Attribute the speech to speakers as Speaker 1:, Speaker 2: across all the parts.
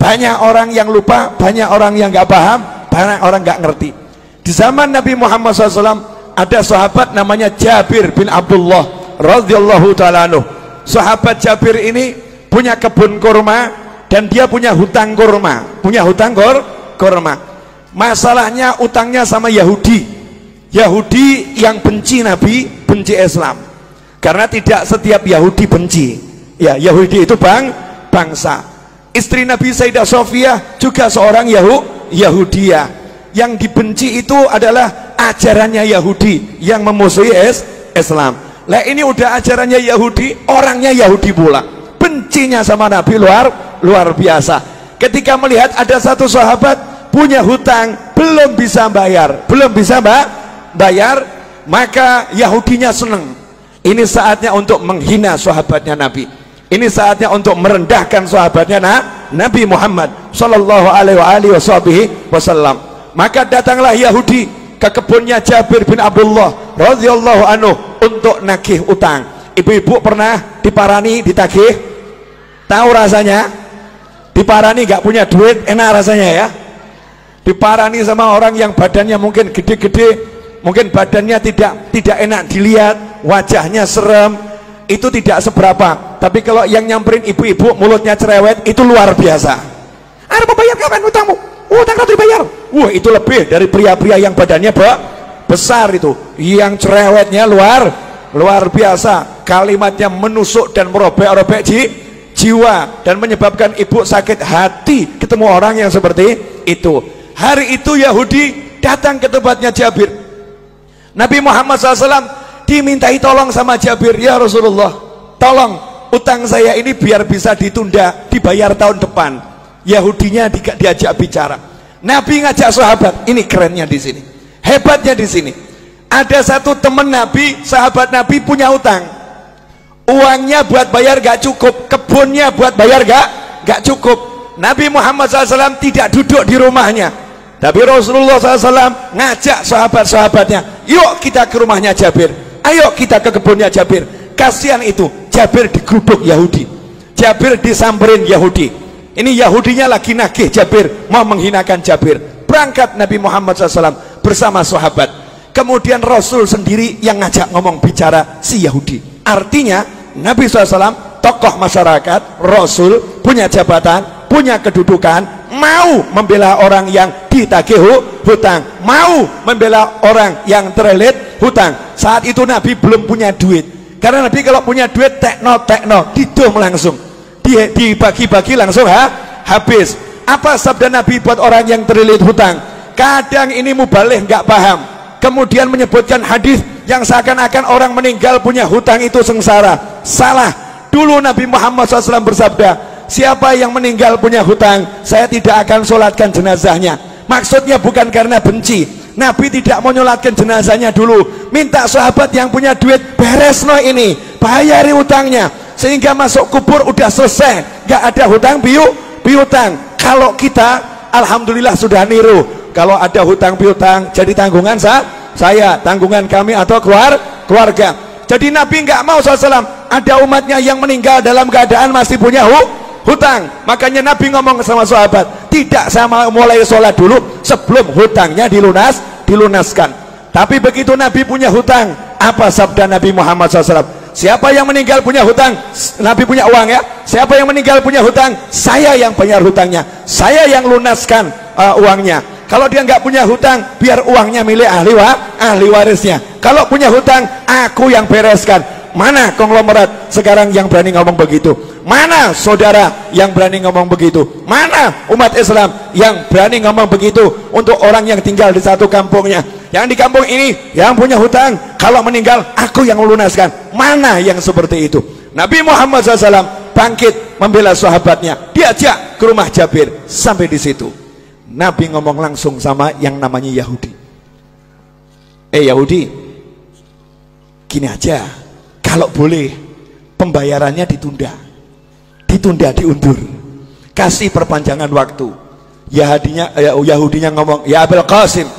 Speaker 1: Banyak orang yang lupa, banyak orang yang nggak paham, banyak orang nggak ngerti. Di zaman Nabi Muhammad SAW ada sahabat namanya Jabir bin Abdullah radhiyallahu ta'ala anhu. Sahabat Jabir ini punya kebun kurma dan dia punya hutang kurma, kurma. Masalahnya utangnya sama Yahudi yang benci Nabi, benci Islam. Karena tidak setiap Yahudi benci. Ya, Yahudi itu bangsa. Istri Nabi Sayyidah Sofiyah juga seorang Yahudiyah. Yang dibenci itu adalah ajarannya Yahudi yang memusuhi Islam. Lah ini udah ajarannya Yahudi, orangnya Yahudi pula. Bencinya sama Nabi luar biasa. Ketika melihat ada satu sahabat punya hutang belum bisa bayar, maka Yahudinya senang. Ini saatnya untuk menghina sahabatnya Nabi. Ini saatnya untuk merendahkan sahabatnya Nabi Muhammad sallallahu alaihi wasallam. Maka datanglah Yahudi ke kebunnya Jabir bin Abdullah radhiyallahu anhu untuk nagih utang. Ibu-ibu pernah diparani ditagih? Tahu rasanya? Diparani gak punya duit enak rasanya ya? Diparani sama orang yang badannya mungkin gede-gede, mungkin badannya tidak enak dilihat, wajahnya serem, itu tidak seberapa. Tapi kalau yang nyamperin ibu-ibu mulutnya cerewet, itu luar biasa. Ada membayar kapan utangmu? Utang harus dibayar. Wah, itu lebih dari pria-pria yang badannya besar itu. Yang cerewetnya luar biasa. Kalimatnya menusuk dan merobek-robek jiwa dan menyebabkan ibu sakit hati ketemu orang yang seperti itu. Hari itu Yahudi datang ke tempatnya Jabir. Nabi Muhammad SAW dimintai tolong sama Jabir, ya Rasulullah, tolong utang saya ini biar bisa ditunda, dibayar tahun depan. Yahudinya diajak bicara. Nabi ngajak sahabat. Ini kerennya di sini, hebatnya di sini. Ada satu teman Nabi, sahabat Nabi punya utang. Uangnya buat bayar gak cukup, kebunnya buat bayar gak cukup. Nabi Muhammad SAW tidak duduk di rumahnya. Tapi Rasulullah SAW ngajak sahabat-sahabatnya, yuk kita ke rumahnya Jabir, ayo kita ke kebunnya Jabir. Kasihan itu Jabir digeruduk Yahudi, Jabir disamperin Yahudi. Ini Yahudinya lagi nagih Jabir, mau menghinakan Jabir. Berangkat Nabi Muhammad SAW bersama sahabat. Kemudian Rasul sendiri yang ngajak ngomong bicara si Yahudi. Artinya Nabi SAW tokoh masyarakat, Rasul punya jabatan, punya kedudukan, mau membela orang yang ditagih hutang, mau membela orang yang terlilit hutang. Saat itu Nabi belum punya duit, karena Nabi kalau punya duit tekno didum langsung, dibagi-bagi langsung habis. Apa sabda Nabi buat orang yang terlilit hutang? Kadang ini mubalih nggak paham, kemudian menyebutkan hadis yang seakan-akan orang meninggal punya hutang itu sengsara. Salah. Dulu Nabi Muhammad SAW bersabda, siapa yang meninggal punya hutang, saya tidak akan sholatkan jenazahnya. Maksudnya bukan karena benci. Nabi tidak mau nyolatkan jenazahnya dulu, minta sahabat yang punya duit, beres no ini, bayari hutangnya, sehingga masuk kubur udah selesai, gak ada hutang piutang. Kalau kita alhamdulillah sudah niru, kalau ada hutang piutang jadi tanggungan saya, tanggungan kami atau keluarga. Jadi Nabi nggak mau SAW ada umatnya yang meninggal dalam keadaan masih punya hutang. Makanya Nabi ngomong sama sahabat, tidak sama mulai sholat dulu sebelum hutangnya dilunaskan. Tapi begitu Nabi punya hutang, apa sabda Nabi Muhammad SAW? Siapa yang meninggal punya hutang, Nabi punya uang ya, siapa yang meninggal punya hutang, saya yang bayar hutangnya, saya yang lunaskan uangnya. Kalau dia nggak punya hutang, biar uangnya milik ahli warisnya. Kalau punya hutang, aku yang bereskan. Mana konglomerat sekarang yang berani ngomong begitu? Mana saudara yang berani ngomong begitu? Mana umat Islam yang berani ngomong begitu untuk orang yang tinggal di satu kampungnya? Yang di kampung ini yang punya hutang, kalau meninggal aku yang melunaskan. Mana yang seperti itu? Nabi Muhammad SAW bangkit membela sahabatnya, diajak ke rumah Jabir. Sampai di situ Nabi ngomong langsung sama yang namanya Yahudi. Yahudi, gini aja, kalau boleh pembayarannya ditunda, diundur, kasih perpanjangan waktu. Yahudinya ngomong, ya Abul Qasim,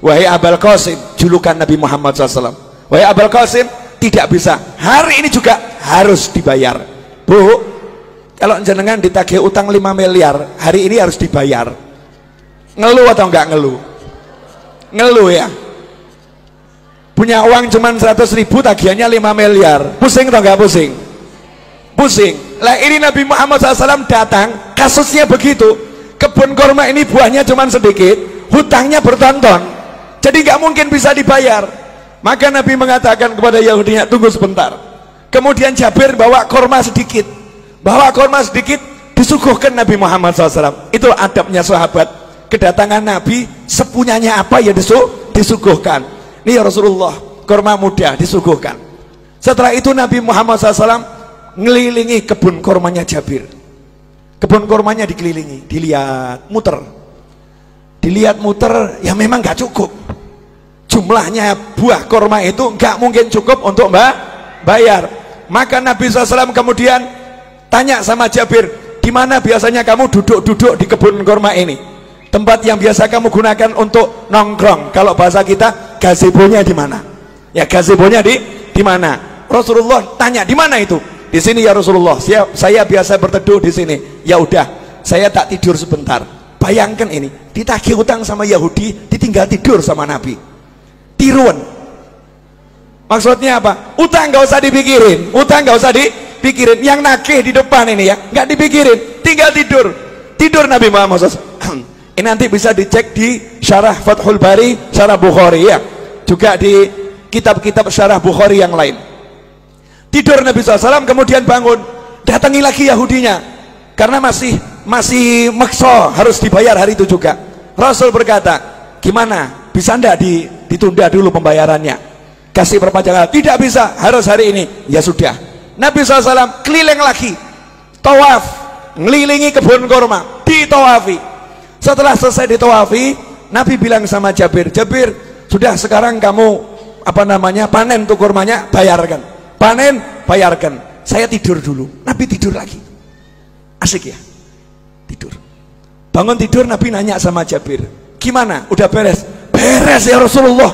Speaker 1: wahai Abul Qasim, julukan Nabi Muhammad SAW, wahai Abul Qasim, tidak bisa, hari ini juga harus dibayar. Bu, kalau jenengan ditagih utang 5 miliar, hari ini harus dibayar. Ngeluh atau enggak ngeluh? Ngeluh ya. Punya uang cuman 100.000, tagihannya 5 miliar. Pusing atau enggak pusing? Pusing. Lah ini Nabi Muhammad SAW datang, kasusnya begitu. Kebun kurma ini buahnya cuman sedikit, hutangnya bertonton. Jadi enggak mungkin bisa dibayar. Maka Nabi mengatakan kepada Yahudinya, tunggu sebentar. Kemudian Jabir bawa kurma sedikit. Bawa kurma sedikit, disuguhkan Nabi Muhammad SAW. Itu adabnya sahabat. Kedatangan Nabi, sepunyanya apa ya disuguhkan. Ini ya Rasulullah, kurma muda disuguhkan. Setelah itu Nabi Muhammad SAW ngelilingi kebun kurmanya Jabir. Kebun kurmanya dikelilingi, dilihat, muter. Dilihat muter, ya memang gak cukup. Jumlahnya buah kurma itu gak mungkin cukup untuk bayar. Maka Nabi SAW kemudian tanya sama Jabir, di mana biasanya kamu duduk-duduk di kebun kurma ini? Tempat yang biasa kamu gunakan untuk nongkrong. Kalau bahasa kita, gazebonya di mana? Ya, gazebonya di mana? Rasulullah tanya, di mana itu? Di sini ya Rasulullah. Saya biasa berteduh di sini. Ya udah, saya tak tidur sebentar. Bayangkan ini, ditagih utang sama Yahudi, ditinggal tidur sama Nabi. Tiruan. Maksudnya apa? Utang gak usah dipikirin. Utang gak usah dipikirin. Yang nagih di depan ini ya, nggak dipikirin, tinggal tidur Nabi Muhammad SAW. Ini nanti bisa dicek di Syarah Fathul Bari, Syarah Bukhari ya, juga di kitab-kitab Syarah Bukhari yang lain. Tidur Nabi SAW, kemudian bangun, datangi lagi Yahudinya, karena masih maksa harus dibayar hari itu juga. Rasul berkata, gimana, bisa ndak ditunda dulu pembayarannya, kasih perpanjangan? Tidak bisa, harus hari ini. Ya sudah, Nabi SAW keliling lagi, tawaf, ngelilingi kebun kurma, ditawafi. Setelah selesai ditawafi, Nabi bilang sama Jabir, Jabir, sudah sekarang kamu panen tuh kurmanya, bayarkan. Panen, bayarkan. Saya tidur dulu. Nabi tidur lagi. Asik ya, tidur. Bangun tidur, Nabi nanya sama Jabir, gimana? Udah beres? Beres ya Rasulullah.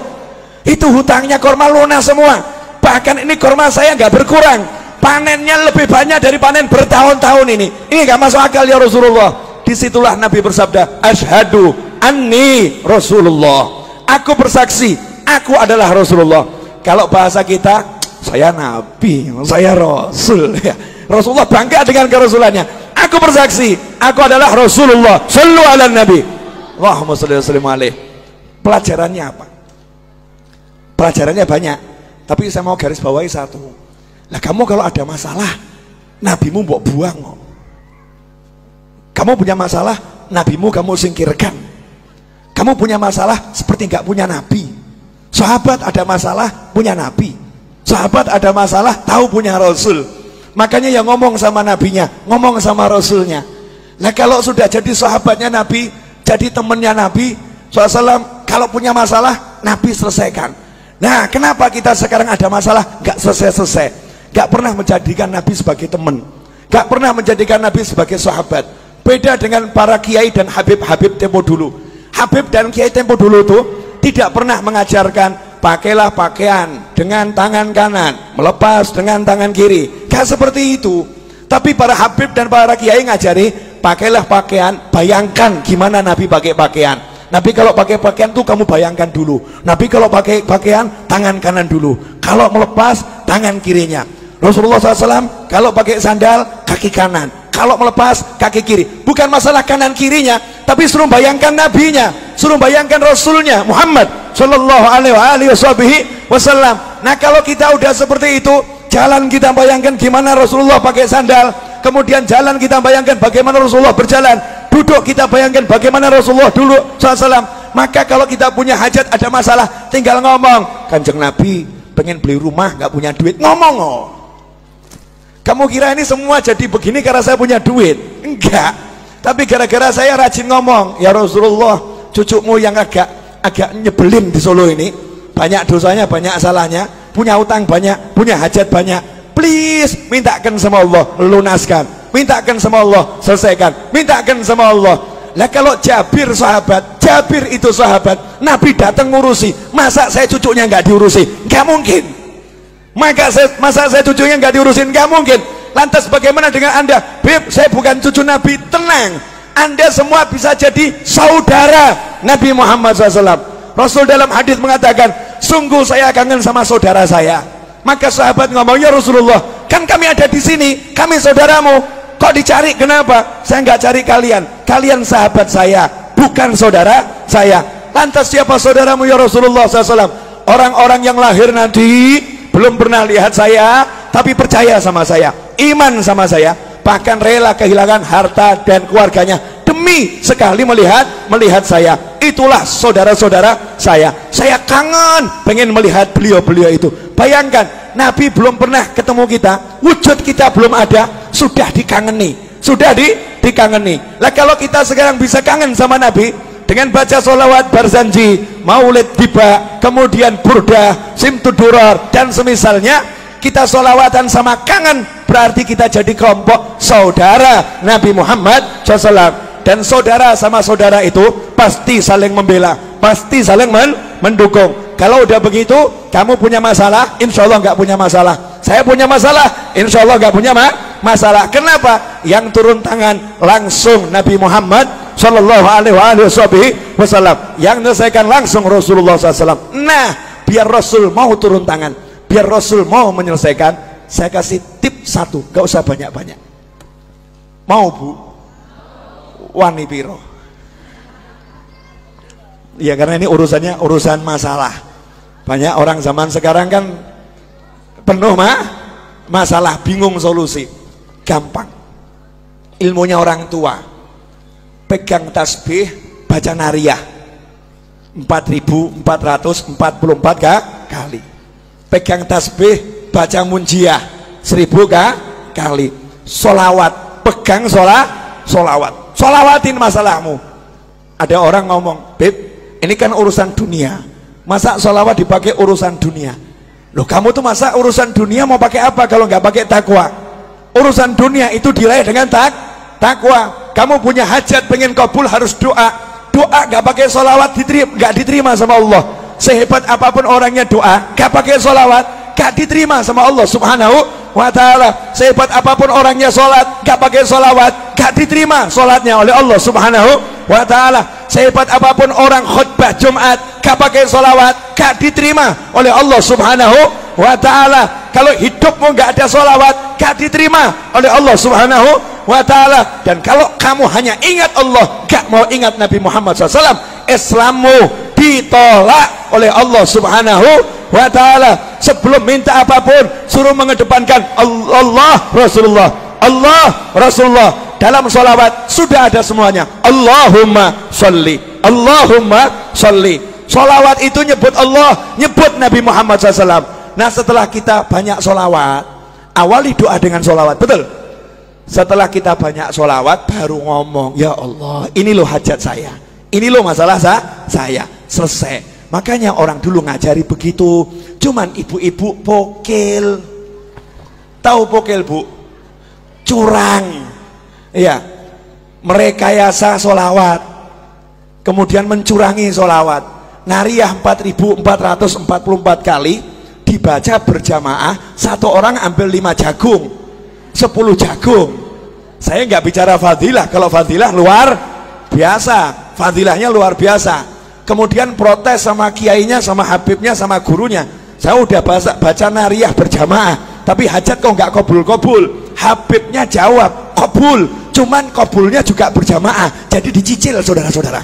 Speaker 1: Itu hutangnya kurma lunas semua. Bahkan ini kurma saya nggak berkurang. Panennya lebih banyak dari panen bertahun-tahun ini. Ini nggak masuk akal ya Rasulullah. Disitulah Nabi bersabda, Ashhadu anni Rasulullah. Aku bersaksi, aku adalah Rasulullah. Kalau bahasa kita, saya Nabi, saya Rasul. Rasulullah bangga dengan kerasulannya. Aku bersaksi, aku adalah Rasulullah. Sallu ala Nabi. Allahumma shalli wa sallim alaih. Pelajarannya apa? Pelajarannya banyak, tapi saya mau garis bawahi satu. Lah kamu kalau ada masalah, nabimu mbok buang. Kamu punya masalah, nabimu kamu singkirkan. Kamu punya masalah seperti nggak punya nabi. Sahabat ada masalah, punya nabi. Sahabat ada masalah, tahu punya Rasul. Makanya yang ngomong sama nabinya, ngomong sama Rasulnya. Nah kalau sudah jadi sahabatnya Nabi, jadi temennya Nabi SAW, kalau punya masalah, Nabi selesaikan. Nah kenapa kita sekarang ada masalah nggak selesai-selesai, nggak pernah menjadikan Nabi sebagai teman, nggak pernah menjadikan Nabi sebagai sahabat. Beda dengan para kiai dan habib-habib tempo dulu. Habib dan kiai tempo dulu tuh tidak pernah mengajarkan pakailah pakaian dengan tangan kanan, melepas dengan tangan kiri, gak seperti itu. Tapi para habib dan para kiai ngajari pakailah pakaian, bayangkan gimana Nabi pakai pakaian. Nabi kalau pakai pakaian tuh kamu bayangkan dulu. Nabi kalau pakai pakaian tangan kanan dulu, kalau melepas tangan kirinya. Rasulullah SAW kalau pakai sandal kaki kanan, kalau melepas kaki kiri. Bukan masalah kanan kirinya, tapi suruh bayangkan nabinya, suruh bayangkan Rasulnya Muhammad Sallallahu Alaihi Wasallam. Nah kalau kita udah seperti itu, jalan kita bayangkan gimana Rasulullah pakai sandal, kemudian jalan kita bayangkan bagaimana Rasulullah berjalan, duduk kita bayangkan bagaimana Rasulullah dulu SAW. Maka kalau kita punya hajat, ada masalah, tinggal ngomong, Kanjeng Nabi pengen beli rumah nggak punya duit, ngomong. Oh. Kamu kira ini semua jadi begini karena saya punya duit? Enggak. Tapi gara-gara saya rajin ngomong, ya Rasulullah, cucumu yang agak nyebelin di Solo ini, banyak dosanya, banyak salahnya, punya utang banyak, punya hajat banyak. Please, mintakan sama Allah, lunaskan. Mintakan sama Allah, selesaikan. Mintakan sama Allah. Lah kalau Jabir sahabat, Jabir itu sahabat, Nabi datang ngurusi, masa saya cucunya nggak diurusi? Nggak mungkin. Masa saya cucunya nggak diurusin? Nggak mungkin. Lantas bagaimana dengan Anda? Beb, saya bukan cucu Nabi. Tenang, Anda semua bisa jadi saudara Nabi Muhammad SAW. Rasul dalam hadis mengatakan, sungguh saya kangen sama saudara saya. Maka sahabat ngomong, ya Rasulullah, kan kami ada di sini, kami saudaramu, kok dicari? Kenapa? Saya nggak cari kalian, kalian sahabat saya, bukan saudara saya. Lantas siapa saudaramu ya Rasulullah SAW? Orang-orang yang lahir nanti belum pernah lihat saya, tapi percaya sama saya, iman sama saya, bahkan rela kehilangan harta dan keluarganya demi sekali melihat saya. Itulah saudara-saudara saya. Saya kangen pengen melihat beliau-beliau itu. Bayangkan, Nabi belum pernah ketemu kita, wujud kita belum ada, sudah dikangeni, dikangeni. Lah kalau kita sekarang bisa kangen sama Nabi dengan baca sholawat Barzanji, Maulid Tiba, kemudian Burdah, Simtudurar dan semisalnya, kita sholawatan sama kangen, berarti kita jadi kelompok saudara Nabi Muhammad SAW. Dan saudara sama saudara itu pasti saling membela, pasti saling mendukung. Kalau udah begitu, kamu punya masalah, insya Allah nggak punya masalah. Saya punya masalah, insya Allah nggak punya masalah. Kenapa? Yang turun tangan langsung Nabi Muhammad Sallallahu Alaihi Wasallam, yang menyelesaikan langsung Rasulullah SAW. Nah, biar Rasul mau turun tangan, biar Rasul mau menyelesaikan, saya kasih tip satu, gak usah banyak-banyak. Mau Bu? Wani piro? Ya karena ini urusannya urusan masalah. Banyak orang zaman sekarang kan penuh masalah, bingung solusi. Gampang, ilmunya orang tua. Pegang tasbih, baca nariyah 4.444 kali. Pegang tasbih, baca munjiah 1.000 kali. Solawat, pegang solawat, solawatin masalahmu. Ada orang ngomong, Beb, ini kan urusan dunia, masa solawat dipakai urusan dunia? Loh, kamu tuh masa urusan dunia mau pakai apa kalau nggak pakai takwa? Urusan dunia itu diraih dengan takwa. Kamu punya hajat pengen kabul, harus doa. Doa nggak pakai solawat nggak diterima sama Allah. Sehebat apapun orangnya doa, nggak pakai solawat nggak diterima sama Allah Subhanahu wa Ta'ala. Sehebat apapun orangnya sholat, nggak pakai solawat nggak diterima sholatnya oleh Allah Subhanahu wa Ta'ala. Sehebat apapun orang khutbah Jumat, nggak pakai solawat nggak diterima oleh Allah Subhanahu wa Ta'ala. Kalau hidupmu nggak ada solawat, nggak diterima oleh Allah Subhanahu wa Ta'ala. Dan kalau kamu hanya ingat Allah, nggak mau ingat Nabi Muhammad SAW, Islammu ditolak oleh Allah Subhanahu wa Ta'ala. Sebelum minta apapun, suruh mengedepankan Allah Rasulullah, Allah Rasulullah. Dalam sholawat sudah ada semuanya. Allahumma sholli, Allahumma sholli. Sholawat itu nyebut Allah, nyebut Nabi Muhammad SAW. Nah, setelah kita banyak sholawat, awali doa dengan sholawat, betul? Setelah kita banyak sholawat, baru ngomong, ya Allah, ini loh hajat saya, ini loh masalah saya, selesai. Makanya orang dulu ngajari begitu. Cuman ibu-ibu pokil. Tahu pokil, Bu? Curang. Ya, merekayasa sholawat, kemudian mencurangi sholawat. Nariyah 4.444 kali dibaca berjamaah, satu orang ambil 5 jagung, 10 jagung. Saya nggak bicara fadilah, kalau fadilah luar biasa, fadilahnya luar biasa. Kemudian protes sama kiainya, sama habibnya, sama gurunya, saya udah baca nariyah berjamaah, tapi hajat kok nggak kabul-kabul. Habibnya jawab kabul, cuman kabulnya juga berjamaah, jadi dicicil saudara-saudara.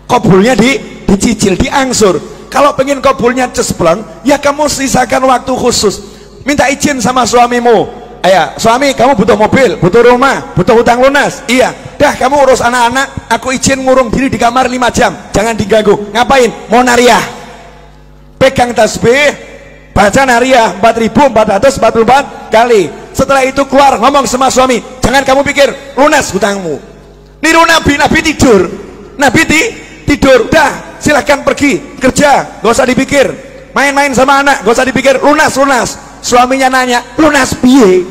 Speaker 1: Kabulnya dicicil, diangsur. Kalau pengen kabulnya cespleng, ya kamu sisakan waktu khusus, minta izin sama suamimu. Ayah, suami, kamu butuh mobil, butuh rumah, butuh hutang lunas. Iya, dah kamu urus anak-anak, aku izin ngurung diri di kamar 5 jam, jangan diganggu. Ngapain? Mau nariyah. Pegang tasbih, baca nariyah 4.444 kali. Setelah itu keluar ngomong sama suami, jangan kamu pikir lunas hutangmu. Niru Nabi, Nabi tidur, Nabi tidur. Dah, silahkan pergi kerja, gak usah dipikir. Main-main sama anak, gak usah dipikir, lunas. Suaminya nanya, lunas piye?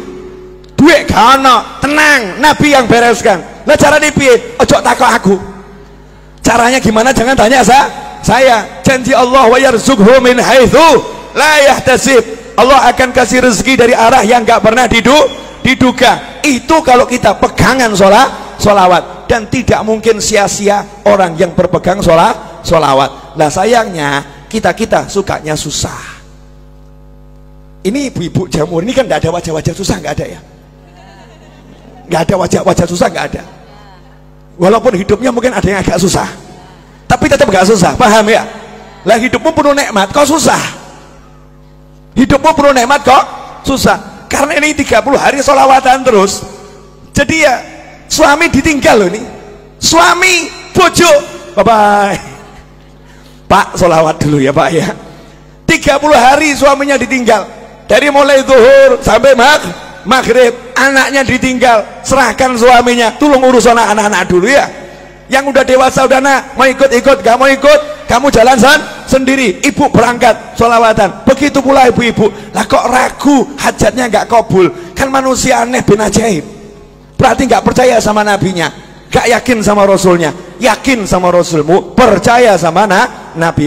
Speaker 1: Duit gak ono, tenang, Nabi yang bereskan. Lah cara piye? Ojo takut aku. Caranya gimana? Jangan tanya saya. Janji Allah, wa yarzuqhu min haitsu la yahtasib. Allah akan kasih rezeki dari arah yang gak pernah diduga. Itu kalau kita pegangan sholawat. Dan tidak mungkin sia-sia orang yang berpegang sholawat. Nah sayangnya kita sukanya susah. Ini ibu-ibu jamur ini kan tidak ada wajah-wajah susah, nggak ada ya, nggak ada wajah-wajah susah, nggak ada. Walaupun hidupnya mungkin ada yang agak susah, tapi tetap nggak susah, paham ya? Lah hidupmu penuh nikmat kok susah, hidupmu penuh nikmat kok susah, karena ini 30 hari sholawatan terus. Jadi ya suami ditinggal loh, ini suami bojo bye bye Pak, sholawat dulu ya Pak ya. 30 hari suaminya ditinggal, dari mulai zuhur sampai maghrib, anaknya ditinggal, serahkan suaminya, tolong urus anak-anak dulu ya. Yang udah dewasa udah mau ikut-ikut, gak mau ikut, kamu jalan sendiri. Ibu berangkat sholawatan, begitu pula ibu-ibu. Lah kok ragu, hajatnya gak kabul, kan manusia aneh bin ajaib. Berarti gak percaya sama nabinya, gak yakin sama rasulnya. Yakin sama rasulmu, percaya sama nabi.